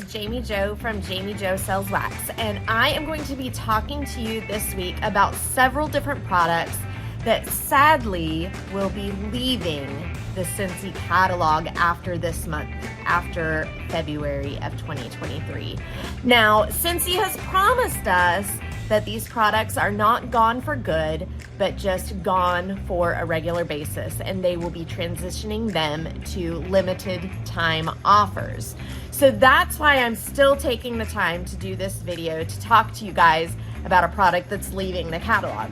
Jami Jo from Jami Jo Sells Wax, and I am going to be talking to you this week about several different products that sadly will be leaving the Scentsy catalog after this month, after February of 2023. Now, Scentsy has promised us that these products are not gone for good, but just gone for a regular basis, and they will be transitioning them to limited time offers. So that's why I'm still taking the time to do this video to talk to you guys about a product that's leaving the catalog.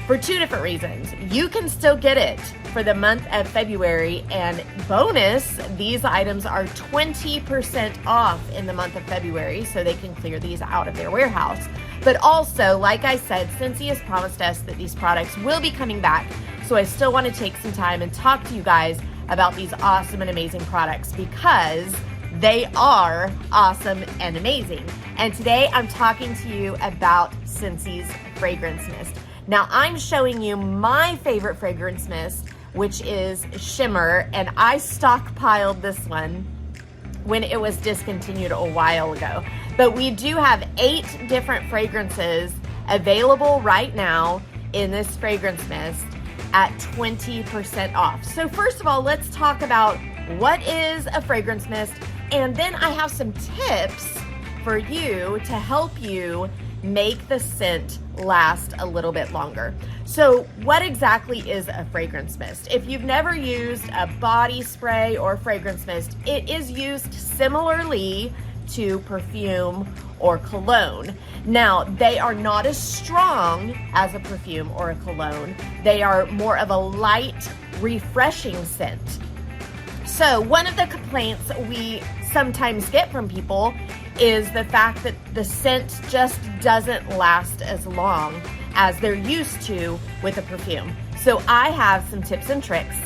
For two different reasons. You can still get it for the month of February, and bonus, these items are 20% off in the month of February, so they can clear these out of their warehouse. But also, like I said, Scentsy has promised us that these products will be coming back, so I still want to take some time and talk to you guys about these awesome and amazing products because they are awesome and amazing. And today I'm talking to you about Scentsy's Fragrance Mist. Now, I'm showing you my favorite fragrance mist, which is Shimmer, and I stockpiled this one when it was discontinued a while ago. But we do have 8 different fragrances available right now in this fragrance mist at 20% off. So first of all, let's talk about what is a fragrance mist, and then I have some tips for you to help you make the scent last a little bit longer. So what exactly is a fragrance mist? If you've never used a body spray or fragrance mist, it is used similarly to perfume or cologne. Now, they are not as strong as a perfume or a cologne. They are more of a light, refreshing scent. So one of the complaints we sometimes get from people is the fact that the scent just doesn't last as long as they're used to with a perfume. So I have some tips and tricks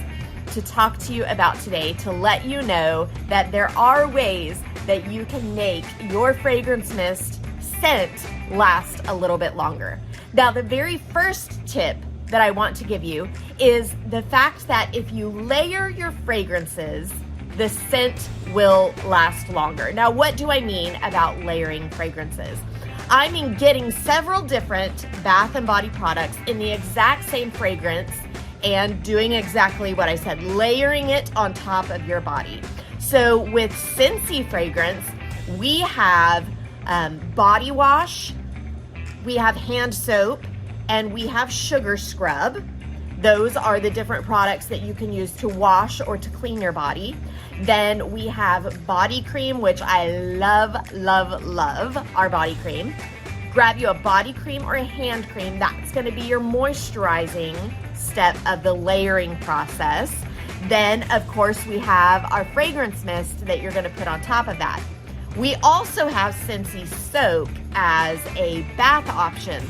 to talk to you about today to let you know that there are ways that you can make your fragrance mist scent last a little bit longer. Now, the very first tip that I want to give you is the fact that if you layer your fragrances, the scent will last longer. Now, what do I mean about layering fragrances? I mean getting several different bath and body products in the exact same fragrance and doing exactly what I said, layering it on top of your body. So with Scentsy fragrance, we have body wash, we have hand soap, and we have sugar scrub. Those are the different products that you can use to wash or to clean your body. Then we have body cream, which I love, love, love our body cream. Grab you a body cream or a hand cream. That's going to be your moisturizing step of the layering process. Then, of course, we have our fragrance mist that you're going to put on top of that. We also have Scentsy soap as a bath option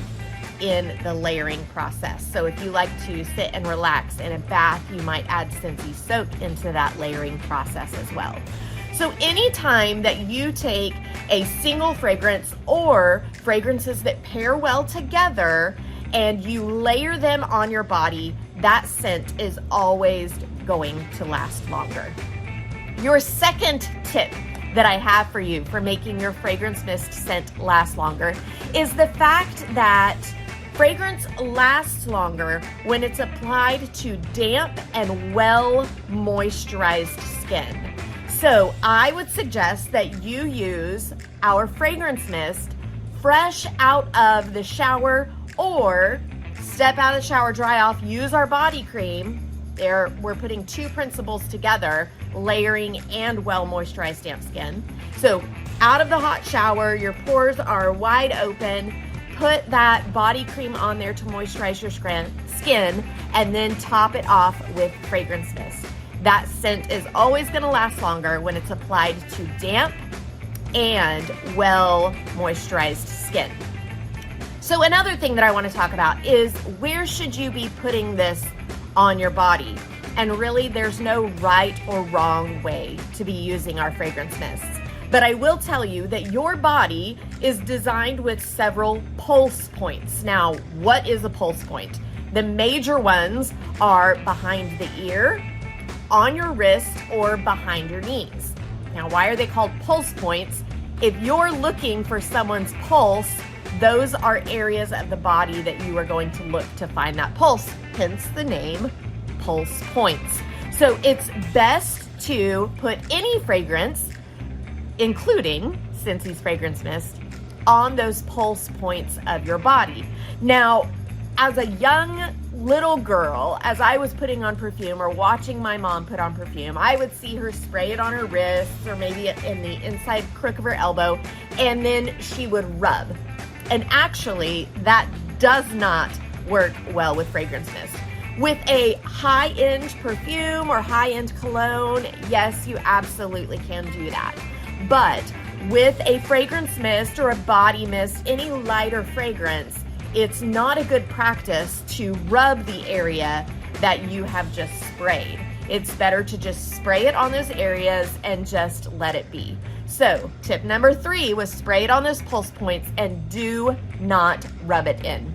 in the layering process. So if you like to sit and relax in a bath, you might add Scentsy soap into that layering process as well. So anytime that you take a single fragrance or fragrances that pair well together and you layer them on your body, that scent is always going to last longer. Your second tip that I have for you for making your fragrance mist scent last longer is the fact that fragrance lasts longer when it's applied to damp and well moisturized skin. So I would suggest that you use our fragrance mist fresh out of the shower, or step out of the shower, dry off, use our body cream. There, we're putting 2 principles together, layering and well moisturized damp skin. So out of the hot shower, your pores are wide open. Put that body cream on there to moisturize your skin, and then top it off with fragrance mist. That scent is always going to last longer when it's applied to damp and well moisturized skin. So another thing that I want to talk about is where should you be putting this on your body? And really, there's no right or wrong way to be using our fragrance mists. But I will tell you that your body is designed with several pulse points. Now, what is a pulse point? The major ones are behind the ear, on your wrist, or behind your knees. Now, why are they called pulse points? if you're looking for someone's pulse, those are areas of the body that you are going to look to find that pulse, hence the name pulse points. So it's best to put any fragrance, including Scentsy's fragrance mist, on those pulse points of your body. Now, as a young little girl, as I was putting on perfume or watching my mom put on perfume, I would see her spray it on her wrists or maybe in the inside crook of her elbow, and then she would rub. And actually, that does not work well with fragrance mist. With a high-end perfume or high-end cologne, yes, you absolutely can do that. But with a fragrance mist or a body mist, any lighter fragrance, it's not a good practice to rub the area that you have just sprayed. It's better to just spray it on those areas and just let it be. So tip number 3 was spray it on those pulse points and do not rub it in.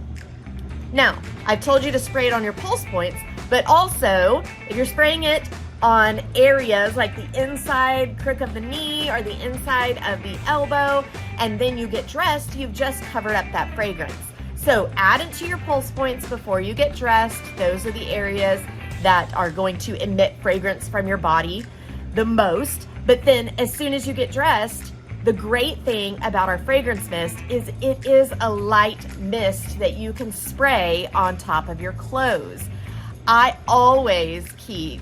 Now, I've told you to spray it on your pulse points, but also if you're spraying it on areas like the inside crook of the knee or the inside of the elbow, and then you get dressed, you've just covered up that fragrance. So add it to your pulse points before you get dressed. Those are the areas that are going to emit fragrance from your body the most. But then as soon as you get dressed, the great thing about our fragrance mist is it is a light mist that you can spray on top of your clothes. I always keep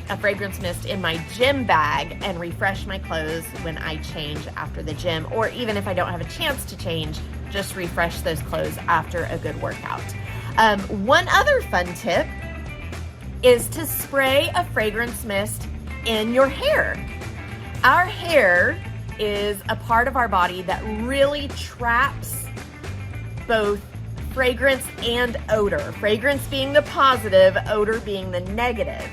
a fragrance mist in my gym bag and refresh my clothes when I change after the gym, or even if I don't have a chance to change, just refresh those clothes after a good workout. One other fun tip is to spray a fragrance mist in your hair. Our hair is a part of our body that really traps both fragrance and odor. Fragrance being the positive, odor being the negative.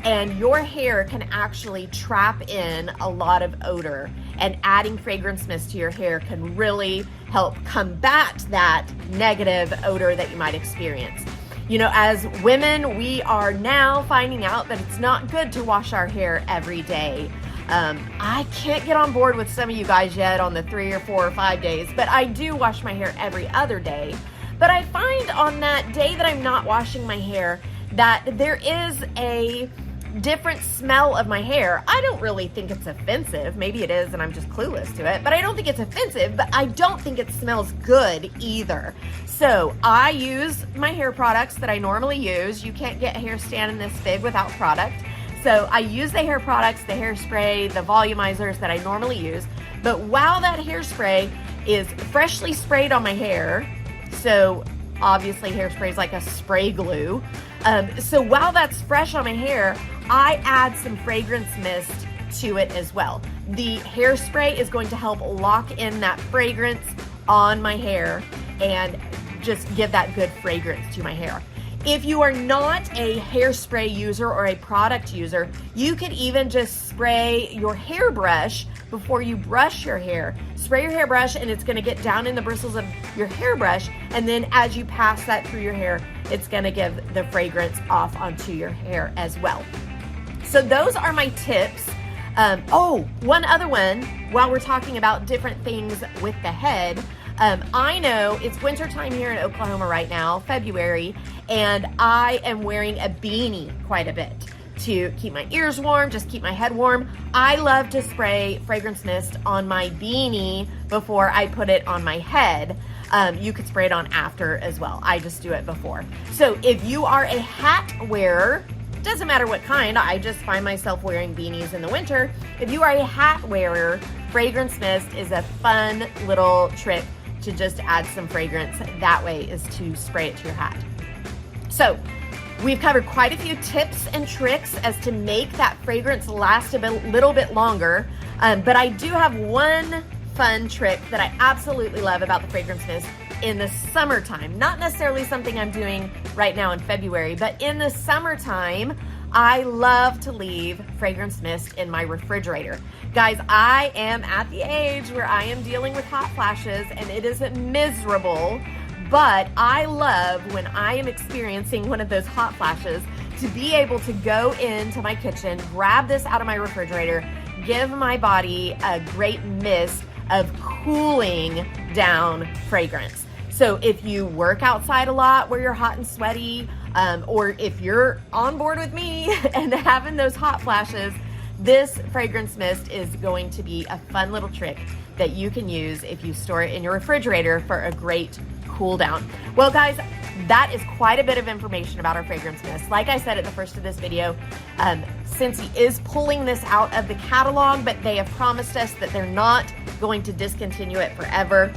And your hair can actually trap in a lot of odor, and adding fragrance mist to your hair can really help combat that negative odor that you might experience. You know, as women, we are now finding out that it's not good to wash our hair every day. I can't get on board with some of you guys yet on the 3 or 4 or 5 days, but I do wash my hair every other day. But I find on that day that I'm not washing my hair that there is a different smell of my hair. I don't really think it's offensive. Maybe it is and I'm just clueless to it, but I don't think it's offensive, but I don't think it smells good either. So I use my hair products that I normally use. You can't get hair standing this big without product. So I use the hair products, the hairspray, the volumizers that I normally use. But while that hairspray is freshly sprayed on my hair, so obviously hairspray is like a spray glue. So while that's fresh on my hair, I add some fragrance mist to it as well. The hairspray is going to help lock in that fragrance on my hair and just give that good fragrance to my hair. If you are not a hairspray user or a product user, you could even just spray your hairbrush before you brush your hair. Spray your hairbrush and it's gonna get down in the bristles of your hairbrush, and then as you pass that through your hair, it's gonna give the fragrance off onto your hair as well. So those are my tips. One other one, while we're talking about different things with the head, I know it's winter time here in Oklahoma right now, February, and I am wearing a beanie quite a bit to keep my ears warm, just keep my head warm. I love to spray fragrance mist on my beanie before I put it on my head. You could spray it on after as well. I just do it before. So if you are a hat wearer, doesn't matter what kind, I just find myself wearing beanies in the winter. If you are a hat wearer, fragrance mist is a fun little trick to just add some fragrance. That way is to spray it to your hat. So we've covered quite a few tips and tricks as to make that fragrance last a little bit longer. But I do have one fun trick that I absolutely love about the fragrance mist in the summertime. Not necessarily something I'm doing right now in February, but in the summertime, I love to leave fragrance mist in my refrigerator. Guys, I am at the age where I am dealing with hot flashes and it is miserable, but I love when I am experiencing one of those hot flashes to be able to go into my kitchen, grab this out of my refrigerator, give my body a great mist of cooling down fragrance. So if you work outside a lot where you're hot and sweaty, or if you're on board with me and having those hot flashes, this fragrance mist is going to be a fun little trick that you can use if you store it in your refrigerator for a great cool down. Well, guys, that is quite a bit of information about our fragrance mist. Like I said at the first of this video, Scentsy is pulling this out of the catalog, but they have promised us that they're not going to discontinue it forever.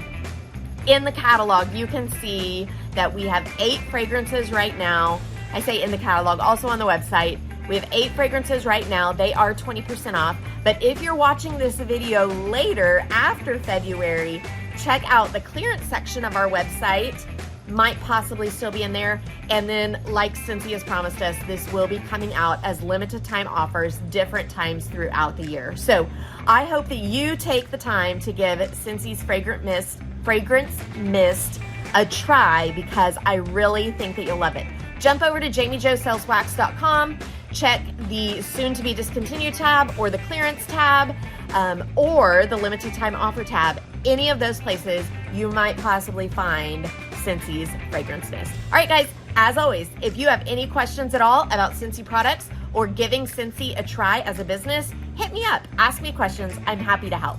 In the catalog, you can see that we have 8 fragrances right now. I say in the catalog, also on the website. We have 8 fragrances right now. They are 20% off. But if you're watching this video later, after February, check out the clearance section of our website. Might possibly still be in there. And then, like Scentsy has promised us, this will be coming out as limited time offers different times throughout the year. So I hope that you take the time to give Scentsy's fragrance mist a try, because I really think that you'll love it. Jump over to JamiJoSellsWax.com, check the soon to be discontinued tab or the clearance tab, or the limited time offer tab. Any of those places you might possibly find Scentsy's fragrance mist. All right, guys, as always, if you have any questions at all about Scentsy products or giving Scentsy a try as a business, hit me up, ask me questions. I'm happy to help.